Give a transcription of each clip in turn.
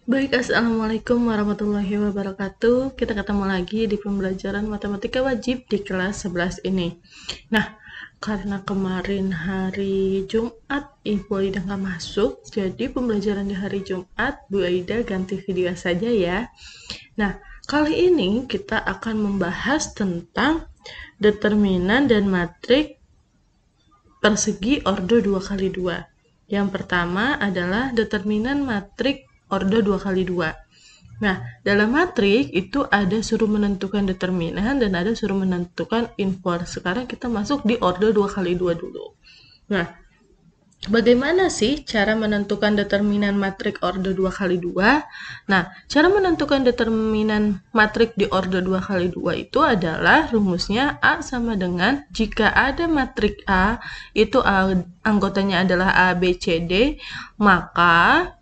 Baik, Assalamualaikum warahmatullahi wabarakatuh. Kita ketemu lagi di pembelajaran matematika wajib di kelas 11 ini. Nah, karena kemarin hari Jumat Ibu Aida nggak masuk, jadi pembelajaran di hari Jumat Bu Aida ganti video saja ya. Nah, kali ini kita akan membahas tentang determinan dan matrik persegi ordo 2x2. Yang pertama adalah determinan matrik ordo 2x2. Nah, dalam matrik itu ada suruh menentukan determinan dan ada suruh menentukan inverse. Sekarang kita masuk di ordo 2x2 dulu. Nah, bagaimana sih cara menentukan determinan matrik ordo 2x2? Nah, cara menentukan determinan matrik di ordo 2x2 itu adalah rumusnya A sama dengan jika ada matrik A, itu anggotanya adalah A, B, C, D, maka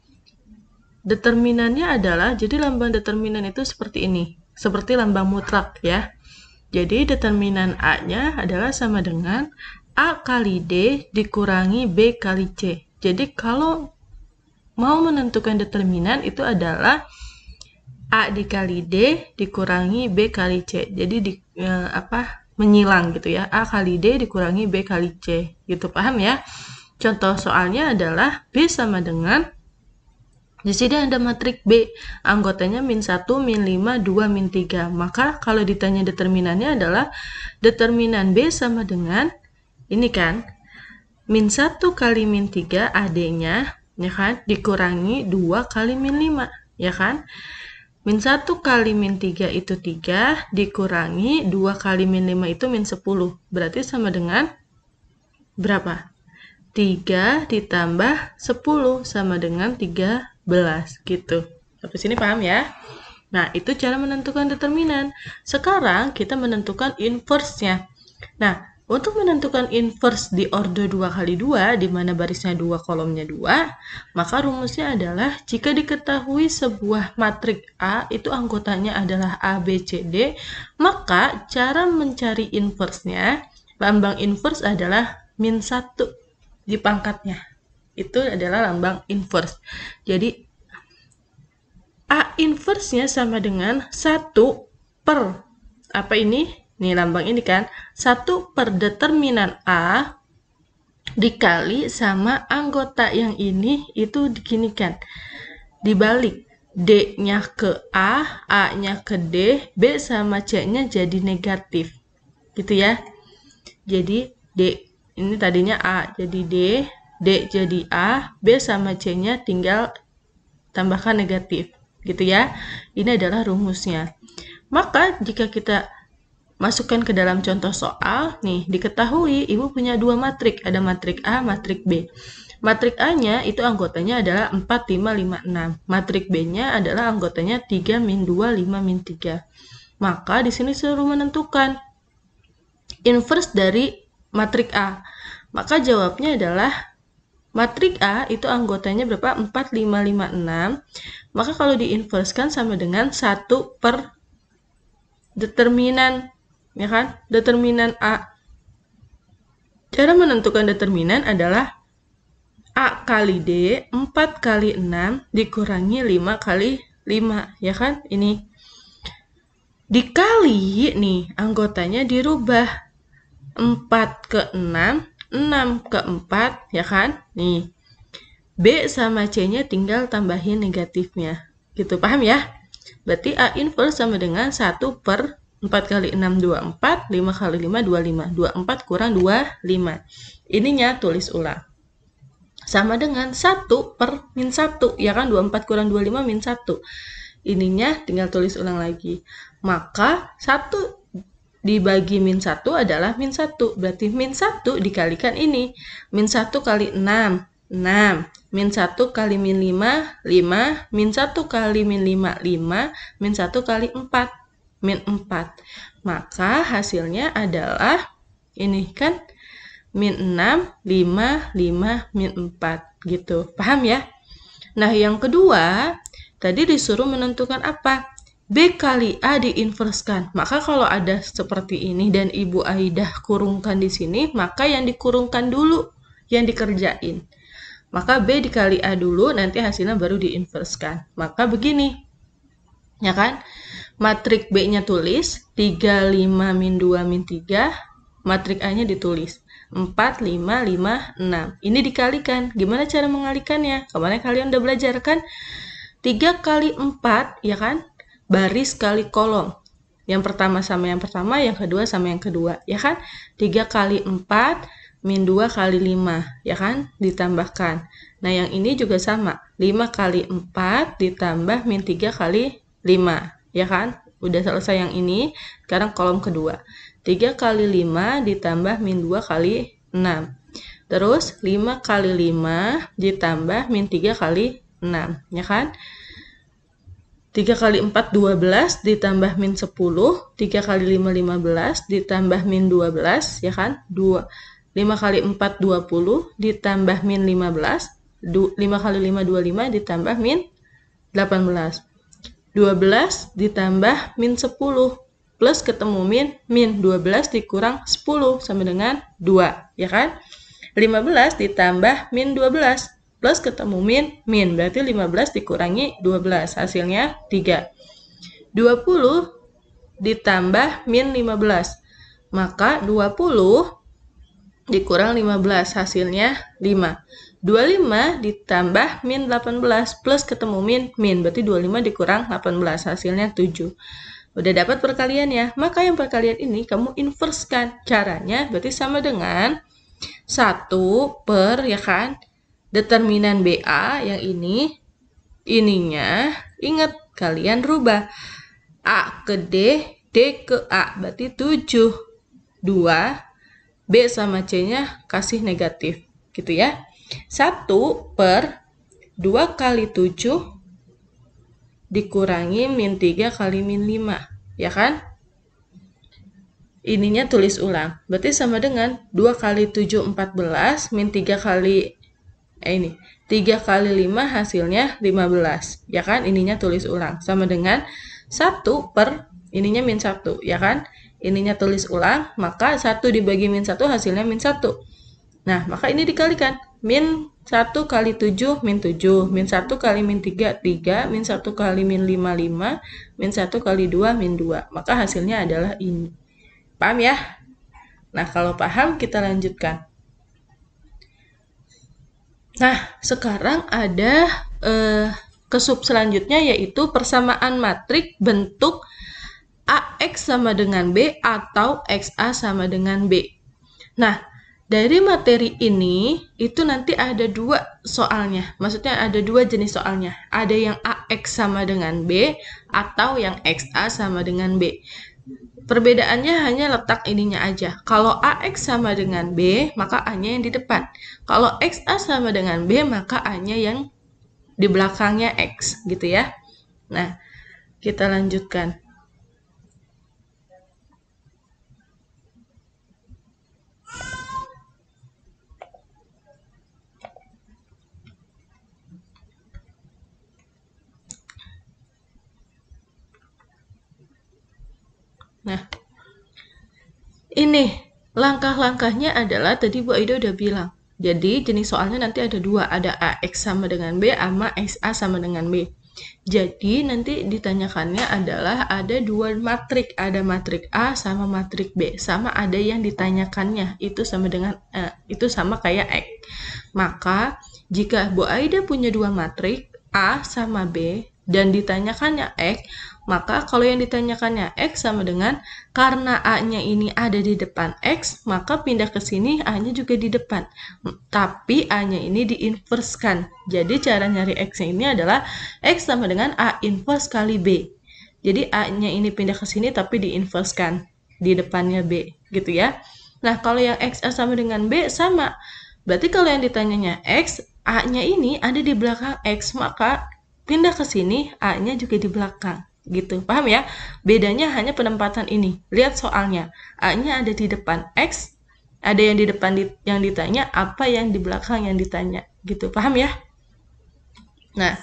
determinannya adalah, jadi lambang determinan itu seperti ini, seperti lambang mutlak ya. Jadi determinan A-nya adalah sama dengan A kali D dikurangi B kali C. Jadi kalau mau menentukan determinan itu adalah A dikali D dikurangi B kali C. Jadi menyilang gitu ya. A kali D dikurangi B kali C. Gitu, paham ya? Contoh soalnya adalah B sama dengan, di sini ada matrik B, anggotanya min 1, min 5, 2, min 3. Maka kalau ditanya determinannya adalah determinan B sama dengan, ini kan, min 1 kali min 3 AD-nya, ya kan, dikurangi 2 kali min 5, ya kan. Min 1 kali min 3 itu 3, dikurangi 2 kali min 5 itu min 10. Berarti sama dengan berapa? 3 ditambah 10 sama dengan 13 gitu. Sampai sini paham ya? Nah, itu cara menentukan determinan. Sekarang kita menentukan inverse-nya. Nah, untuk menentukan inverse di ordo 2x2, di mana barisnya 2, kolomnya 2, maka rumusnya adalah jika diketahui sebuah matrik A itu anggotanya adalah A, B, C, D, maka cara mencari inverse-nya, lambang inverse adalah min 1 di pangkatnya. Itu adalah lambang inverse. Jadi A inverse-nya sama dengan 1 per, apa ini? Nih lambang ini kan, 1 per determinan A dikali sama anggota yang ini itu diginikan. Dibalik, D-nya ke A, A-nya ke D, B sama C-nya jadi negatif. Gitu ya. Jadi D, ini tadinya A, jadi D, D jadi A, B sama C-nya tinggal tambahkan negatif. Gitu ya. Ini adalah rumusnya. Maka jika kita masukkan ke dalam contoh soal, nih diketahui ibu punya dua matrik, ada matrik A, matrik B. Matrik A-nya itu anggotanya adalah 4, 5, 5, 6. Matrik B-nya adalah anggotanya 3, min 2, 5, min 3. Maka di sini suruh menentukan inverse dari matrik A. Maka jawabnya adalah matrik A itu anggotanya berapa? 4, 5, 5, 6. Maka kalau diinverskan sama dengan 1 per determinan, ya kan? Determinan A. Cara menentukan determinan adalah A kali D, 4 kali 6 dikurangi 5 kali 5, ya kan? Ini. Dikali, nih, anggotanya dirubah. 4 ke 6, 6 ke 4, ya kan? Nih. B sama C-nya tinggal tambahin negatifnya. Gitu, paham ya? Berarti A inverse sama dengan 1 per 4 kali 6, 24, 5 kali 5, 25. 24 kurang 25. Ininya tulis ulang. Sama dengan 1 per min 1, ya kan? 24 kurang 25 min 1. Ininya tinggal tulis ulang lagi. Maka 1 dibagi min 1 adalah min 1. Berarti min 1 dikalikan ini. Min 1 kali 6, 6. Min 1 kali min 5, 5. Min 1 kali min 5, 5. Min 1 kali 4, min 4. Maka hasilnya adalah ini kan, min 6, 5, 5, min 4. Gitu. Paham ya? Nah, yang kedua, tadi disuruh menentukan apa? B kali A diinverskan. Maka kalau ada seperti ini dan Ibu Aidah kurungkan di sini, maka yang dikurungkan dulu yang dikerjain. Maka B dikali A dulu, nanti hasilnya baru diinverskan. Maka begini, ya kan? Matrik B-nya tulis 3, 5, min 2, min 3. Matrik A-nya ditulis 4, 5, 5, 6. Ini dikalikan. Gimana cara mengalikannya? Kemarin kalian udah belajar kan? 3 kali 4, ya kan? Baris kali kolom. Yang pertama sama yang pertama, yang kedua sama yang kedua, ya kan? 3 kali 4, min 2 kali 5, ya kan? Ditambahkan. Nah, yang ini juga sama. 5 kali 4 ditambah min 3 kali 5, ya kan? Udah selesai yang ini. Sekarang kolom kedua. 3 kali 5 ditambah min 2 kali 6. Terus 5 kali 5 ditambah min 3 kali 6, ya kan? 3 kali 4, 12, ditambah min 10, 3 kali 5, 15, ditambah min 12, ya kan? 5 kali 4, 20, ditambah min 15, 5 kali 5, 25, ditambah min 18. 12 ditambah min 10, plus ketemu min 12 dikurang 10, sama dengan 2, ya kan? 15 ditambah min 12, plus ketemu min, berarti 15 dikurangi 12, hasilnya 3. 20 ditambah min 15, maka 20 dikurang 15, hasilnya 5. 25 ditambah min 18, plus ketemu min, berarti 25 dikurang 18, hasilnya 7. Udah dapat perkalian ya? Maka yang perkalian ini kamu inverskan. Caranya berarti sama dengan 1 per, ya kan? Determinan BA yang ininya, ingat kalian rubah. A ke D, D ke A, berarti 7. 2, B sama C-nya kasih negatif, gitu ya. 1 per 2 kali 7 dikurangi min 3 kali min 5, ya kan? Ininya tulis ulang, berarti sama dengan 2 kali 7, 14, min 3 kali 3 kali 5 hasilnya 15, ya kan? Ininya tulis ulang, sama dengan 1 per, ininya min 1, ya kan? Ininya tulis ulang, maka 1 dibagi min 1 hasilnya min 1. Nah, maka ini dikalikan, min 1 kali 7, min 7, min 1 kali min 3, 3, min 1 kali min 5, 5, min 1 kali 2, min 2. Maka hasilnya adalah ini. Paham ya? Nah, kalau paham kita lanjutkan. Nah, sekarang ada ke sub selanjutnya, yaitu persamaan matrik bentuk AX sama dengan B atau XA sama dengan B. Nah, dari materi ini itu nanti ada 2 soalnya. Maksudnya ada 2 jenis soalnya. Ada yang AX sama dengan B atau yang XA sama dengan B. Perbedaannya hanya letak ininya aja. Kalau AX sama dengan B, maka A-nya yang di depan. Kalau XA sama dengan B, maka A-nya yang di belakangnya X, gitu ya. Nah, kita lanjutkan. Nah, ini langkah-langkahnya adalah tadi Bu Aida udah bilang. Jadi jenis soalnya nanti ada 2, ada AX sama dengan B sama XA sama dengan B. Jadi nanti ditanyakannya adalah ada 2 matrik, ada matrik A sama matrik B, sama ada yang ditanyakannya itu sama dengan itu sama kayak X. Maka jika Bu Aida punya 2 matrik A sama B dan ditanyakannya X, maka kalau yang ditanyakannya X sama dengan, karena A-nya ini ada di depan X, maka pindah ke sini A-nya juga di depan. Tapi A-nya ini diinverskan. Jadi cara nyari X-nya ini adalah X sama dengan A inverse kali B. Jadi A-nya ini pindah ke sini tapi diinverskan di depannya B, gitu ya. Nah, kalau yang XA sama dengan B sama. Berarti kalau yang ditanyanya X, A-nya ini ada di belakang X, maka pindah ke sini A-nya juga di belakang. Gitu, paham ya? Bedanya hanya penempatan ini. Lihat soalnya, A-nya ada di depan X, ada yang di depan yang ditanya, apa yang di belakang yang ditanya. Gitu, paham ya? Nah,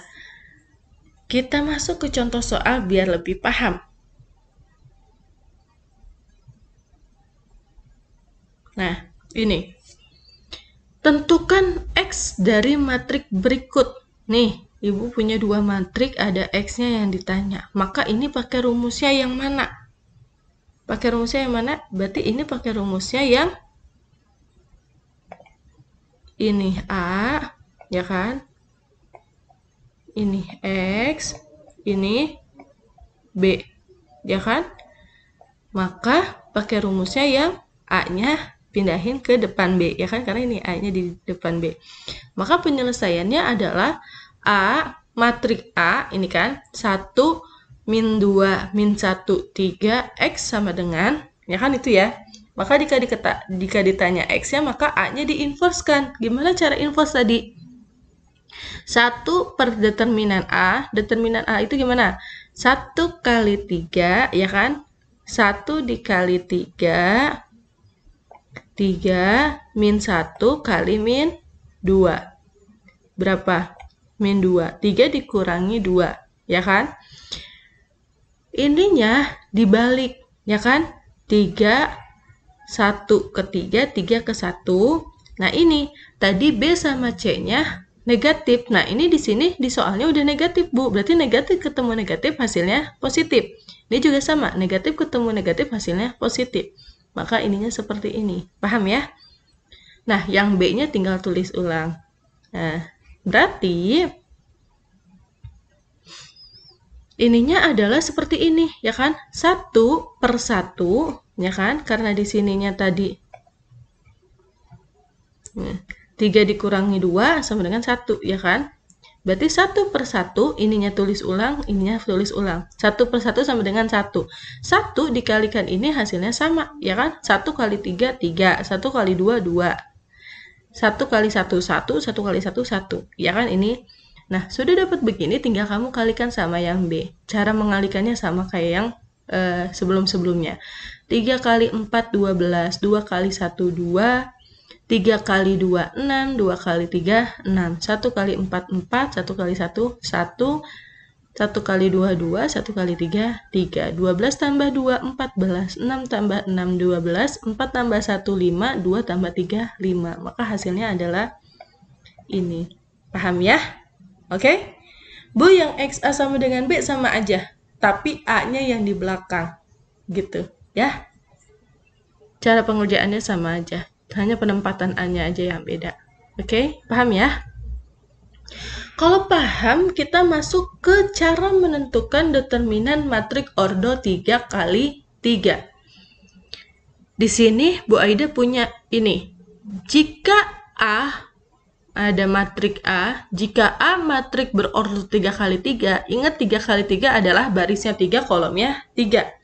kita masuk ke contoh soal biar lebih paham. Nah, ini. Tentukan X dari matrik berikut. Nih, Ibu punya dua matrik, ada X-nya yang ditanya. Maka ini pakai rumusnya yang mana? Pakai rumusnya yang mana? Berarti ini pakai rumusnya yang ini A, ya kan? Ini X, ini B, ya kan? Maka pakai rumusnya yang A-nya pindahin ke depan B, ya kan? Karena ini A-nya di depan B. Maka penyelesaiannya adalah A, matrik A, ini kan, 1, min 2, min 1, 3, X sama dengan, ya kan itu ya. Maka jika ditanya X-nya, maka A-nya diinverskan. Gimana cara inverse tadi? 1 per determinan A itu gimana? 1 kali 3, ya kan? 1 dikali 3, 3 min 1 kali min 2. Berapa? Min 2. 3 dikurangi 2, ya kan? Ininya dibalik, ya kan? 3, 1 ke 3, 3 ke 1. Nah ini, tadi B sama C-nya negatif. Nah, ini di sini di soalnya udah negatif, Bu. Berarti negatif ketemu negatif hasilnya positif. Ini juga sama, negatif ketemu negatif hasilnya positif. Maka ininya seperti ini. Paham ya? Nah, yang B-nya tinggal tulis ulang. Nah, berarti ininya adalah seperti ini, ya kan? 1 per 1, ya kan? Karena di sininya tadi 3 dikurangi 2 sama dengan 1, ya kan? Berarti 1 per 1, ininya tulis ulang, ininya tulis ulang. 1 per 1 sama dengan 1. 1 dikalikan ini hasilnya sama, ya kan? 1 kali 3, 3. 1 kali 2, 2. 1 kali 1, 1. 1 kali 1, 1. Ya kan ini? Nah, sudah dapat begini, tinggal kamu kalikan sama yang B. Cara mengalikannya sama kayak yang sebelum-sebelumnya. 3 kali 4, 12. 2 kali 1, 2. 3 kali 2, 6, 2 kali 3, 6, 1 kali 4, 4, 1 kali 1, 1, 1 kali 2, 2, 1 kali 3, 3, 12 tambah 2, 14, 6 tambah 6, 12, 4 tambah 1, 5, 2 tambah 3, 5. Maka hasilnya adalah ini. Paham ya? Oke? Bu, yang XA sama dengan B sama aja, tapi A-nya yang di belakang. Gitu, ya. Cara pengerjaannya sama aja. Hanya penempatan A-nya aja yang beda. Oke, paham ya? Kalau paham, kita masuk ke cara menentukan determinan matrik ordo 3 kali 3. Di sini Bu Aida punya ini. Jika A ada matrik A, jika A matrik berordo 3 kali 3, ingat 3 kali 3 adalah barisnya 3, kolomnya 3.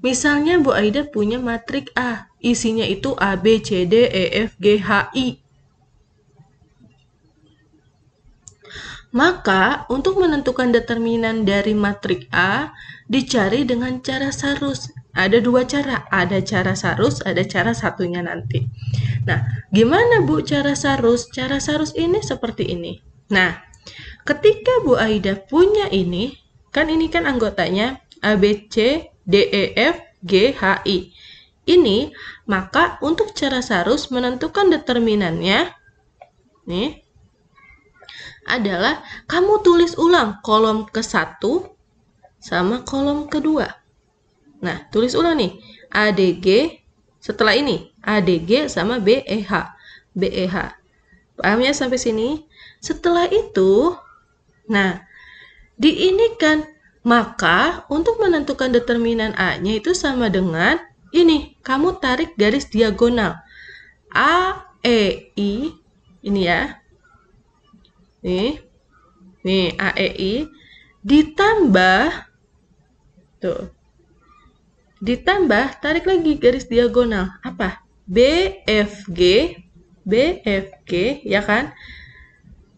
Misalnya Bu Aida punya matrik A, isinya itu A, B, C, D, E, F, G, H, I. Maka, untuk menentukan determinan dari matrik A, dicari dengan cara sarus. Ada dua cara, ada cara sarus, ada cara satunya nanti. Nah, gimana Bu cara sarus? Cara sarus ini seperti ini. Nah, ketika Bu Aida punya ini kan anggotanya A, B, C, D, E, F, G, H, I. Ini, maka untuk cara sarus menentukan determinannya, nih, adalah kamu tulis ulang kolom ke-1 sama kolom kedua. Nah, tulis ulang nih, ADG, setelah ini, ADG sama BEH. BEH. Paham ya sampai sini? Setelah itu, nah, diinikan. Maka, untuk menentukan determinan A-nya itu sama dengan ini. Kamu tarik garis diagonal. A, E, I. Ini ya. Nih, A, E, I. Ditambah. Tuh. Ditambah, tarik lagi garis diagonal. Apa? B, F, G. B, F, G. Ya kan?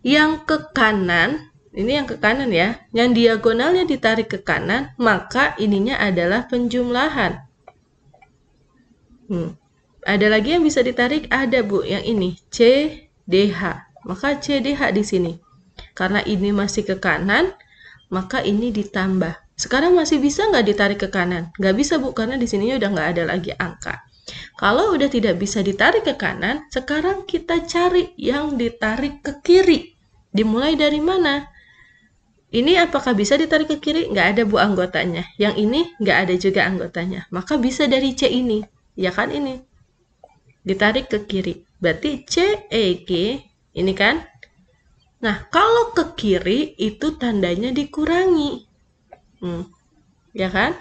Yang ke kanan. Ini yang ke kanan ya. Yang diagonalnya ditarik ke kanan, maka ininya adalah penjumlahan. Ada lagi yang bisa ditarik? Ada Bu, yang ini. C, D, H. Maka C, D, H di sini. Karena ini masih ke kanan, maka ini ditambah. Sekarang masih bisa nggak ditarik ke kanan? Nggak bisa Bu, karena di sininya udah nggak ada lagi angka. Kalau udah tidak bisa ditarik ke kanan, sekarang kita cari yang ditarik ke kiri. Dimulai dari mana? Ini apakah bisa ditarik ke kiri? Nggak ada Bu anggotanya. Yang ini nggak ada juga anggotanya. Maka bisa dari C ini. Ya kan ini. Ditarik ke kiri. Berarti CEG ini kan. Nah, kalau ke kiri itu tandanya dikurangi. Ya kan?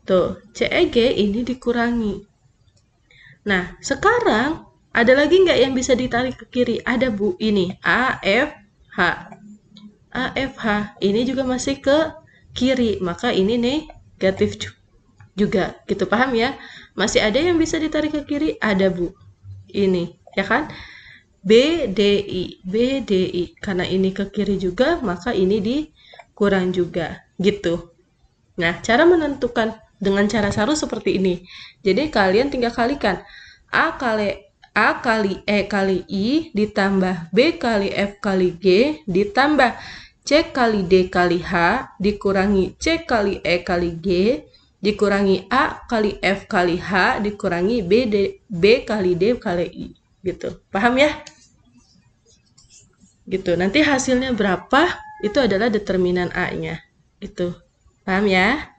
Tuh, CEG ini dikurangi. Nah, sekarang ada lagi nggak yang bisa ditarik ke kiri? Ada Bu, ini AFH. AFH ini juga masih ke kiri, maka ini negatif juga. Gitu, paham ya? Masih ada yang bisa ditarik ke kiri? Ada Bu. Ini, ya kan? BDI, BDI. Karena ini ke kiri juga, maka ini dikurang juga. Gitu. Nah, cara menentukan dengan cara saru seperti ini. Jadi kalian tinggal kalikan. A kali E kali I ditambah B kali F kali G ditambah C kali D kali H dikurangi C kali E kali G dikurangi A kali F kali H dikurangi B kali D kali I. Gitu. Paham ya? Gitu. Nanti hasilnya berapa? Itu adalah determinan A-nya. Itu. Paham ya?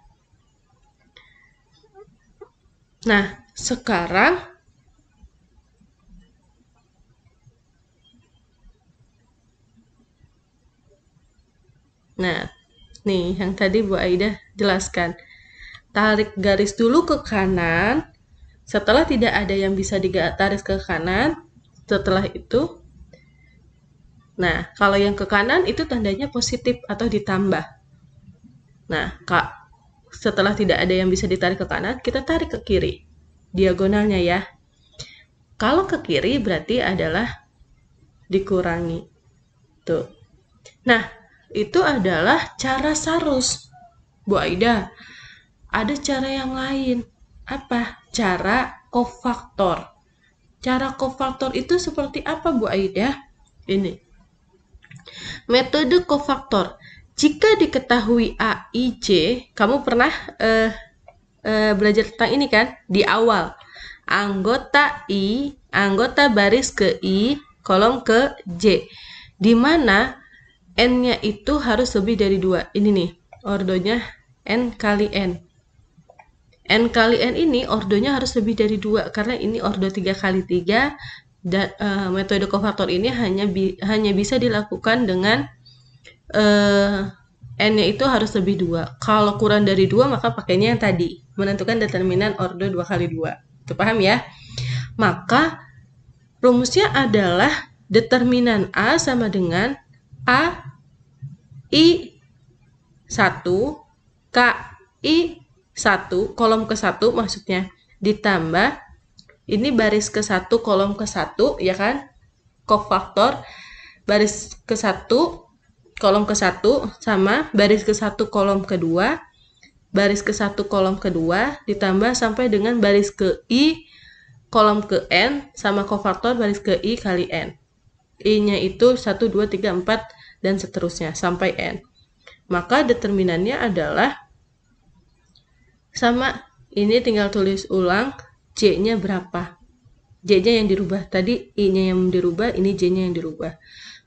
Nah, sekarang nih yang tadi Bu Aida jelaskan. Tarik garis dulu ke kanan. Setelah tidak ada yang bisa ditarik ke kanan, setelah itu kalau yang ke kanan itu tandanya positif atau ditambah. Nah, setelah tidak ada yang bisa ditarik ke kanan, kita tarik ke kiri. Diagonalnya ya. Kalau ke kiri berarti adalah dikurangi. Tuh. Nah, itu adalah cara sarus. Bu Aida, ada cara yang lain. Apa? Cara kofaktor. Cara kofaktor itu seperti apa Bu Aida? Ini. Metode kofaktor. Jika diketahui A, I, J, kamu pernah belajar tentang ini kan? Di awal. Anggota I, anggota baris ke I, kolom ke J. Di mana N-nya itu harus lebih dari 2. Ini nih, ordonya N kali N. N kali N ini ordonya harus lebih dari 2, karena ini ordo 3 kali 3, dan metode kofaktor ini hanya bisa dilakukan dengan N-nya itu harus lebih 2. Kalau kurang dari 2, maka pakainya yang tadi, menentukan determinan ordo 2 kali 2. Itu paham ya? Maka rumusnya adalah determinan A sama dengan A I 1 K I 1 kolom ke 1 maksudnya ditambah ini baris ke 1 kolom ke 1 ya kan, kofaktor baris ke 1 kolom ke 1 sama baris ke 1 kolom kedua baris ke 1 kolom kedua ditambah sampai dengan baris ke I kolom ke N sama kofaktor baris ke I kali N. I-nya itu 1, 2, 3, 4 dan seterusnya sampai N. Maka determinannya adalah sama, ini tinggal tulis ulang J-nya berapa. J-nya yang dirubah, tadi I-nya yang dirubah, ini J-nya yang dirubah.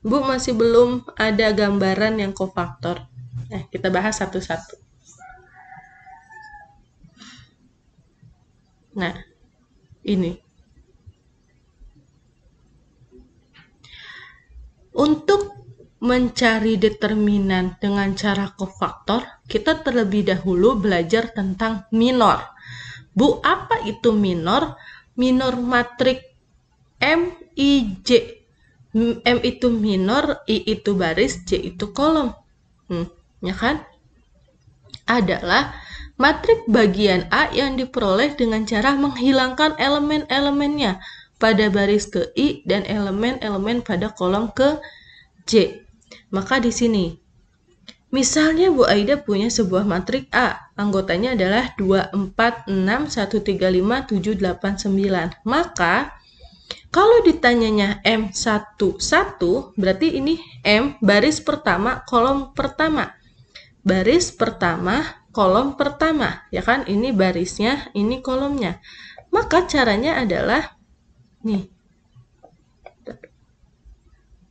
Bu, masih belum ada gambaran yang kofaktor. Kita bahas satu-satu. Nah, ini. Untuk mencari determinan dengan cara kofaktor, kita terlebih dahulu belajar tentang minor. Bu, apa itu minor? Minor matrik M, I, J. M itu minor, I itu baris, J itu kolom. Ya kan? Adalah matrik bagian A yang diperoleh dengan cara menghilangkan elemen-elemennya pada baris ke I dan elemen-elemen pada kolom ke J. Maka di sini, misalnya Bu Aida punya sebuah matrik A, anggotanya adalah 2, 4, 6, 1, 3, 5, 7, 8, 9. Maka, kalau ditanyanya M1, 1, berarti ini M baris pertama, kolom pertama. Baris pertama, kolom pertama. Ya kan, ini barisnya, ini kolomnya. Maka caranya adalah nih.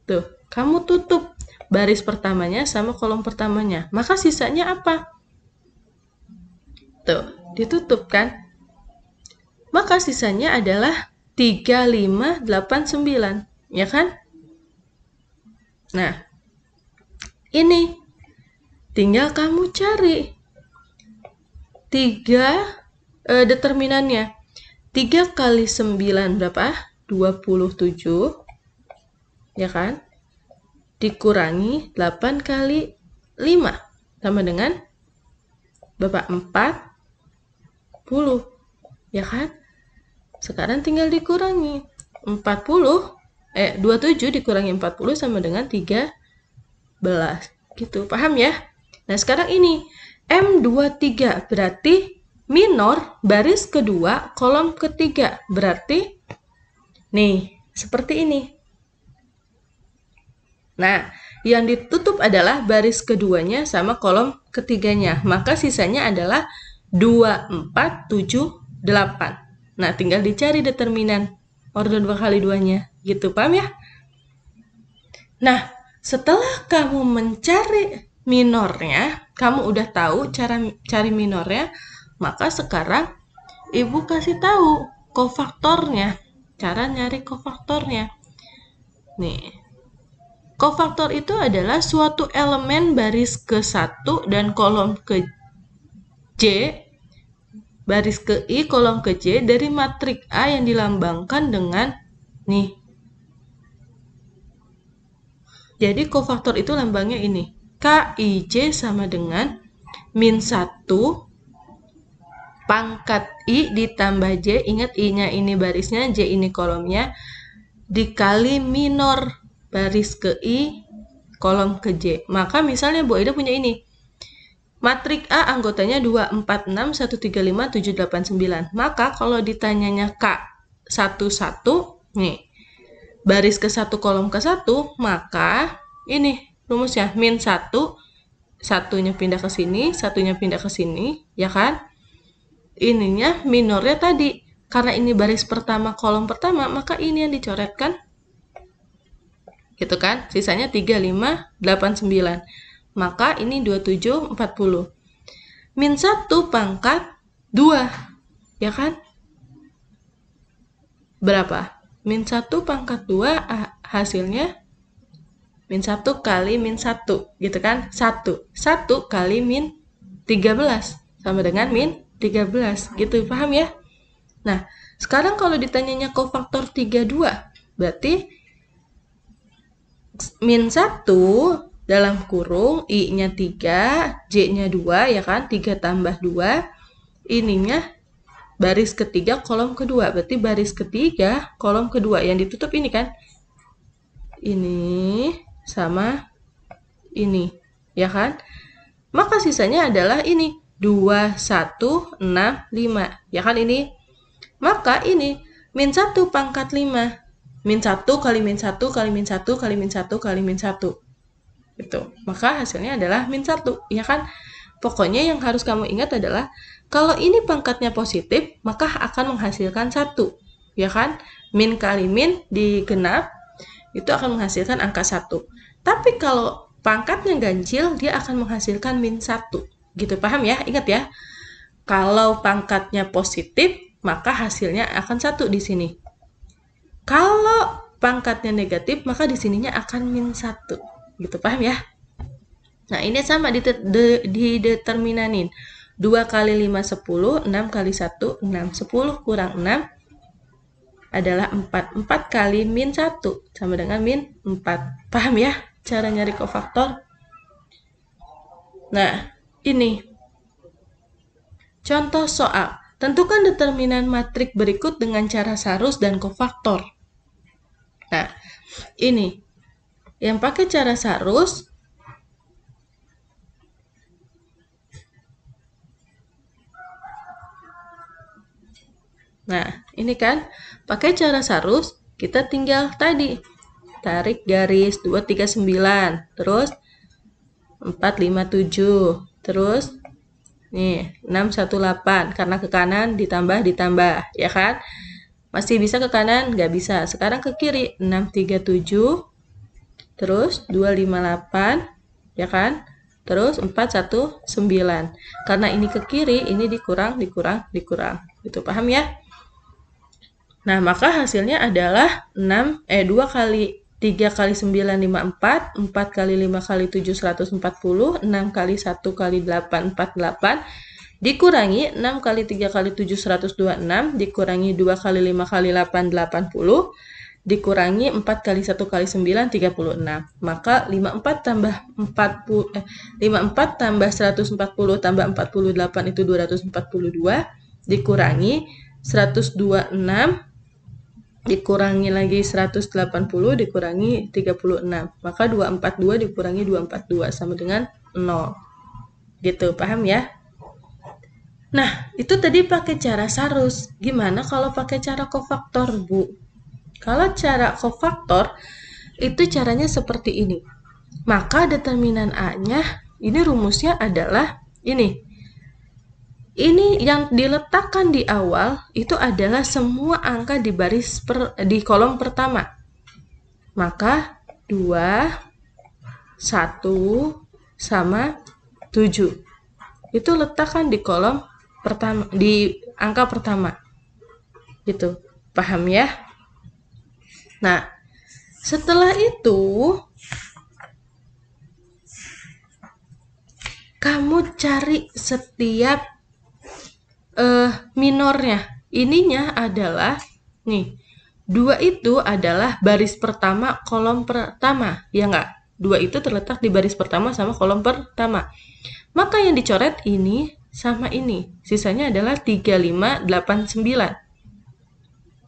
Tuh, kamu tutup baris pertamanya sama kolom pertamanya. Maka sisanya apa? Tuh, ditutup kan? Maka sisanya adalah 3, 5, 8, 9. Ya kan? Nah, ini tinggal kamu cari 3 determinannya. 3 kali 9 berapa? 27. Ya kan? Dikurangi 8 kali 5 sama dengan berapa? 40. Ya kan? Sekarang tinggal dikurangi 27 dikurangi 40 sama dengan 13. Gitu, paham ya? Nah, sekarang ini M23 berarti minor baris kedua kolom ketiga. Berarti nih, seperti ini. Nah, yang ditutup adalah baris keduanya sama kolom ketiganya. Maka sisanya adalah 2, 4, 7, 8. Nah, tinggal dicari determinan order 2 kali 2-nya. Gitu, paham ya? Nah, setelah kamu mencari minornya, kamu udah tahu cara cari minornya, maka sekarang Ibu kasih tahu kofaktornya. Cara nyari kofaktornya. Nih. Kofaktor itu adalah suatu elemen baris ke-1 dan kolom ke-J, baris ke-I, kolom ke-J dari matrik A yang dilambangkan dengan nih. Jadi kofaktor itu lambangnya ini. KIJ sama dengan min 1 pangkat I ditambah J. Ingat I-nya ini barisnya, J ini kolomnya. Dikali minor baris ke I, kolom ke J. Maka misalnya Bu Aida punya ini. Matrik A anggotanya 2, 4, 6, 1, 3, 5, 7, 8, 9. Maka kalau ditanyanya K11, nih, baris ke 1, kolom ke 1, maka ini rumusnya. Min 1, satunya pindah ke sini, satunya pindah ke sini, ya kan? Ininya minornya tadi. Karena ini baris pertama, kolom pertama, maka ini yang dicoretkan. Gitu kan? Sisanya 3, 5, 8, 9. Maka ini 27, 40. Min 1 pangkat 2. Ya kan? Berapa? Min 1 pangkat 2 hasilnya min 1 kali min 1. Gitu kan? 1. 1 kali min 13. Sama dengan min 13. Gitu, paham ya? Nah, sekarang kalau ditanyanya kofaktor 32, berarti min 1 dalam kurung I-nya 3, J-nya 2, ya kan? 3 tambah 2. Ininya baris ketiga, kolom kedua. Berarti baris ketiga, kolom kedua. Yang ditutup ini kan? Ini sama ini, ya kan? Maka sisanya adalah ini. 2, 1, 6, 5. Ya kan ini? Maka ini min 1 pangkat 5. Min 1 kali min 1 kali min 1 kali min 1 kali min 1. Gitu. Maka hasilnya adalah min 1. Ya kan? Pokoknya yang harus kamu ingat adalah kalau ini pangkatnya positif, maka akan menghasilkan 1. Ya kan? Min kali min digenap, itu akan menghasilkan angka 1. Tapi kalau pangkatnya ganjil, dia akan menghasilkan min 1. Gitu, paham ya? Ingat ya. Kalau pangkatnya positif, maka hasilnya akan 1 di sini. Kalau pangkatnya negatif, maka di sininya akan min 1. Gitu, paham ya? Nah, ini sama dideterminanin. 2 kali 5, 10. 6 kali 1, 6. 10 kurang 6 adalah 4. 4 kali min 1 sama dengan min 4. Paham ya cara nyari kofaktor? Nah, ini contoh soal. Tentukan determinan matrik berikut dengan cara sarus dan kofaktor. Nah, ini yang pakai cara sarus Nah, ini kan pakai cara sarus, kita tinggal tadi tarik garis 239, terus 457, terus Nih, 618. Karena ke kanan ditambah, ya kan? Masih bisa ke kanan? Nggak bisa. Sekarang ke kiri, 637. Terus 258, ya kan? Terus 419. Karena ini ke kiri, ini dikurang. Gitu, paham ya? Nah, maka hasilnya adalah 2 kali 3 kali 9, 54, 4 kali 5 kali 7, 140, 6 kali 1 kali 8, 48, dikurangi 6 kali 3 kali 7, 126, dikurangi 2 kali 5 kali 8, 80, dikurangi 4 kali 1 kali 9, 36. Maka 54 tambah 54 tambah 140 tambah 48 itu 242, dikurangi 126, dikurangi lagi 180, dikurangi 36. Maka 242 dikurangi 242 sama dengan 0. Gitu, paham ya? Nah, itu tadi pakai cara sarus. Gimana kalau pakai cara kofaktor, Bu? Kalau cara kofaktor, itu caranya seperti ini. Maka determinan A-nya, ini rumusnya adalah ini. Ini yang diletakkan di awal, itu adalah semua angka di di kolom pertama. Maka 2, 1, sama 7. Itu letakkan di kolom pertama, di angka pertama. Gitu. Paham ya? Nah, setelah itu kamu cari setiap minornya. Ininya adalah nih, 2 itu adalah baris pertama kolom pertama, ya enggak? 2 itu terletak di baris pertama sama kolom pertama. Maka yang dicoret ini sama ini. Sisanya adalah 3589.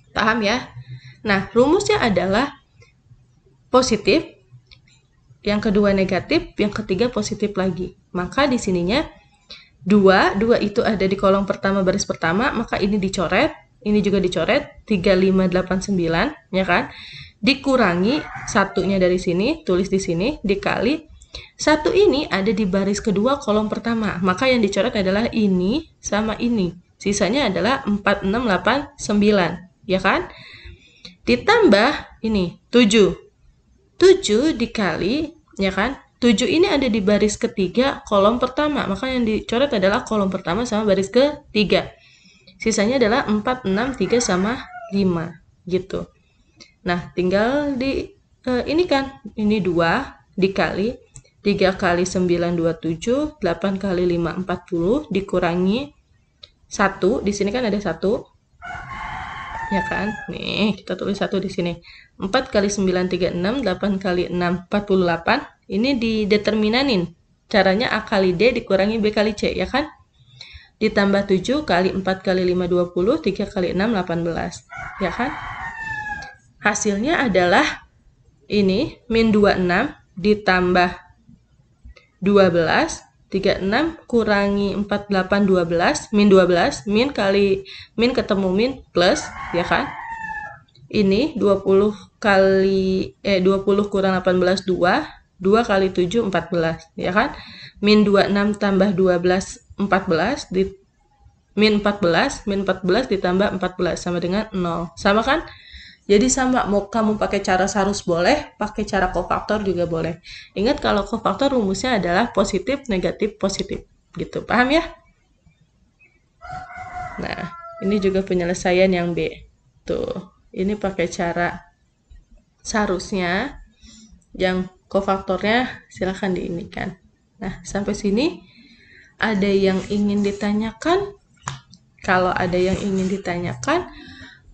Paham ya? Nah, rumusnya adalah positif, yang kedua negatif, yang ketiga positif lagi. Maka di sininya 2 itu ada di kolom pertama baris pertama, maka ini dicoret, ini juga dicoret, 3589, ya kan? Dikurangi satunya dari sini, tulis di sini, dikali 1 ini ada di baris kedua kolom pertama, maka yang dicoret adalah ini sama ini. Sisanya adalah 4689, ya kan? Ditambah ini 7. 7 dikali, ya kan? 7 ini ada di baris ketiga kolom pertama, maka yang dicoret adalah kolom pertama sama baris ketiga. Sisanya adalah 4, 6, 3, sama 5, gitu. Nah, tinggal di ini kan, ini 2 dikali 3 kali 9, 27, 8 kali 5, 40, dikurangi 1, di sini kan ada 1, ya kan? Nih, kita tulis 1 di sini. 4 kali 9, 36, 8 kali 6, 48. Ini dideterminanin. Caranya A kali D dikurangi B kali C, ya kan? Ditambah 7 kali 4 kali 5, 20, 3 kali 6, 18. Ya kan? Hasilnya adalah ini, min 26 ditambah 12, 36 kurangi 48, 12, min 12, min ketemu min plus, ya kan? Ini 20 kurang 18, 2 kali 7, 14, ya kan? Min 26 tambah 12, 14, min 14 ditambah 14, sama dengan 0. Sama kan? Jadi sama, mau kamu pakai cara sarus boleh, pakai cara kofaktor juga boleh. Ingat kalau kofaktor rumusnya adalah positif, negatif, positif. Gitu, paham ya? Nah, ini juga penyelesaian yang B. Tuh, ini pakai cara sarusnya, yang kofaktornya silahkan diinikan. Nah, sampai sini ada yang ingin ditanyakan? Kalau ada yang ingin ditanyakan,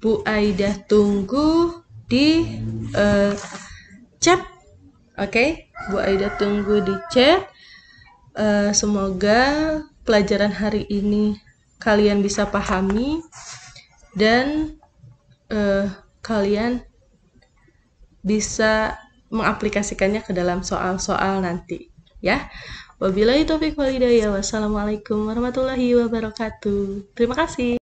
Bu Aida tunggu di chat. Oke, Bu Aida tunggu di chat. Semoga pelajaran hari ini kalian bisa pahami dan kalian bisa mengaplikasikannya ke dalam soal-soal nanti, ya. Wabillahi taufiq wal hidayah. Wassalamualaikum warahmatullahi wabarakatuh. Terima kasih.